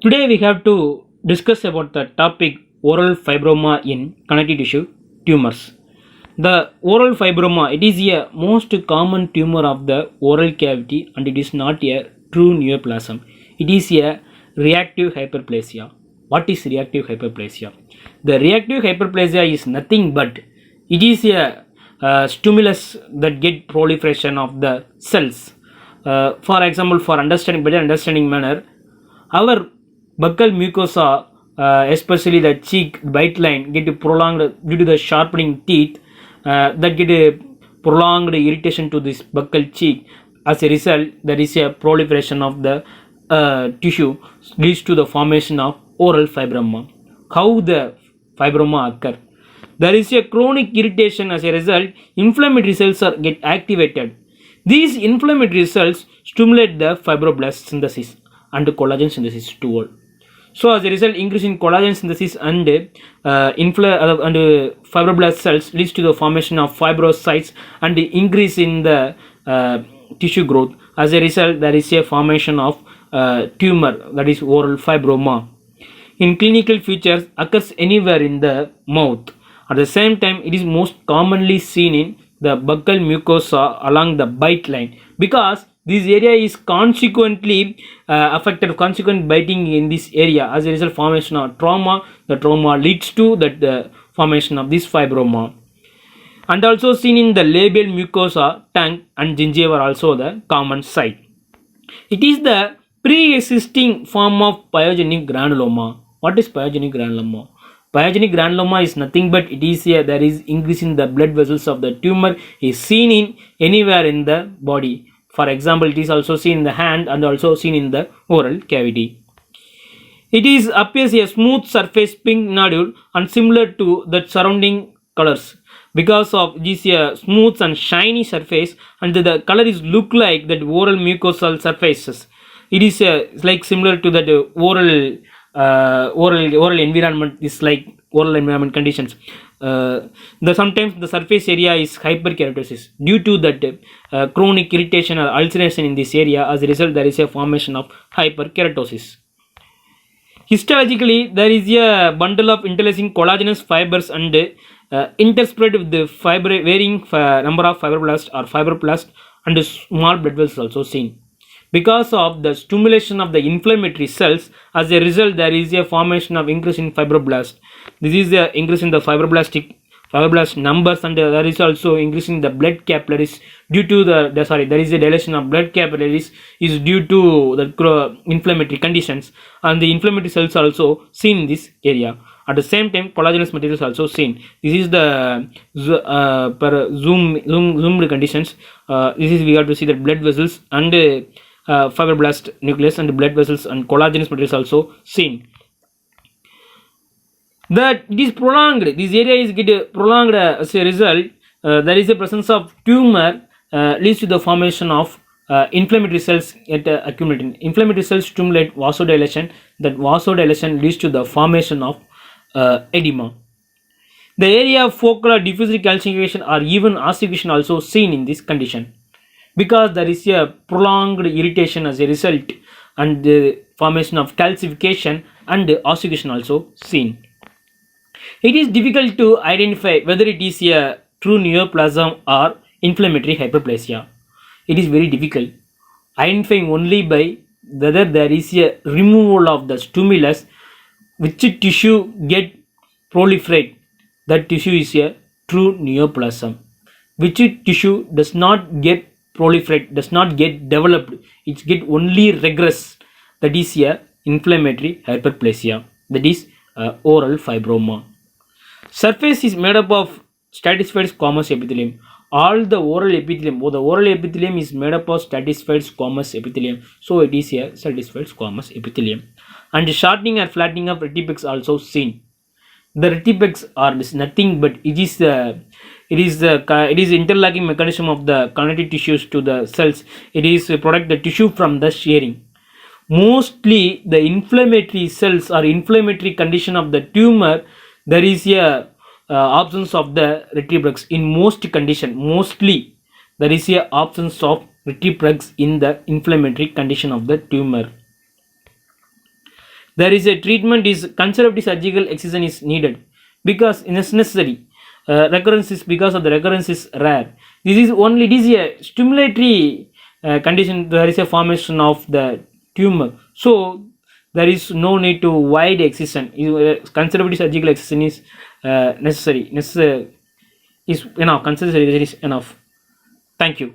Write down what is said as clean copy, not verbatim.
Today we have to discuss about the topic oral fibroma in connective tissue tumors. The oral fibroma it is a most common tumor of the oral cavity and it is not a true neoplasm. It is a reactive hyperplasia. What is reactive hyperplasia? The reactive hyperplasia is nothing but it is a stimulus that get proliferation of the cells. For example, for understanding better understanding manner, our buccal mucosa, especially the cheek bite line, get prolonged due to the sharpening teeth that get a prolonged irritation to this buccal cheek. As a result, there is a proliferation of the tissue, leads to the formation of oral fibroma. How the fibroma occur? There is a chronic irritation. As a result, inflammatory cells are get activated. These inflammatory cells stimulate the fibroblast synthesis and collagen synthesis too. So as a result, increase in collagen synthesis and fibroblast cells leads to the formation of fibrocytes and the increase in the tissue growth. As a result, there is a formation of tumor, that is oral fibroma. In clinical features, occurs anywhere in the mouth. At the same time, it is most commonly seen in the buccal mucosa along the bite line, because this area is consequently affected, consequent biting in this area. As a result, formation of trauma, the trauma leads to the formation of this fibroma. And also seen in the labial mucosa, tongue and gingiva, also the common site. It is the pre-existing form of pyogenic granuloma. What is pyogenic granuloma? Pyogenic granuloma is nothing but it is a, there is increase in the blood vessels of the tumor is seen in anywhere in the body. For example, it is also seen in the hand and also seen in the oral cavity. It is appears a smooth surface pink nodule and similar to the surrounding colors. Because of this smooth and shiny surface, and the color is look like that oral mucosal surfaces. It is like similar to that oral environment is like oral environment conditions. The sometimes the surface area is hyperkeratosis due to that chronic irritation or ulceration in this area. As a result, there is a formation of hyperkeratosis. Histologically, there is a bundle of interlacing collagenous fibers and interspread with the varying number of fibroblasts or fibroblasts and small blood vessels also seen. Because of the stimulation of the inflammatory cells, as a result, there is a formation of increase in fibroblast. This is the increase in the fibroblast numbers, and there is also increase in the blood capillaries due to there is a dilation of blood capillaries is due to the inflammatory conditions, and the inflammatory cells are also seen in this area. At the same time, collagenous materials also seen. This is the zoomed conditions. This is we have to see that blood vessels and fibroblast nucleus and blood vessels and collagenous materials also seen. That it is prolonged, this area is get prolonged. As a result, there is a presence of tumor leads to the formation of inflammatory cells accumulating. Inflammatory cells stimulate vasodilation. That vasodilation leads to the formation of edema. The area of focal diffuse calcification or even ossification also seen in this condition, because there is a prolonged irritation as a result, and the formation of calcification and ossification also seen. It is difficult to identify whether it is a true neoplasm or inflammatory hyperplasia. It is very difficult, identifying only by whether there is a removal of the stimulus, which tissue get proliferate. That tissue is a true neoplasm. Which tissue does not get proliferate, does not get developed, it get only regress. That is a inflammatory hyperplasia. That is oral fibroma. Surface is made up of stratified squamous epithelium. All the oral epithelium, the oral epithelium is made up of stratified squamous epithelium. So it is a stratified squamous epithelium. And shortening or flattening of retipex also seen. The retipex are nothing but it is interlocking mechanism of the connective tissues to the cells. It is protect the tissue from the shearing. Mostly the inflammatory cells or inflammatory condition of the tumor, there is a absence of the retipex in most condition. Mostly there is a absence of retrieprux in the inflammatory condition of the tumor. There is a treatment is conservative surgical excision is needed because it is necessary. Recurrence is because of the recurrence is rare. This is only it is a stimulatory condition. There is a formation of the tumor, so there is no need to wide excision. Conservative surgical excision is necessary. Is enough. Conservative surgery is enough. Thank you.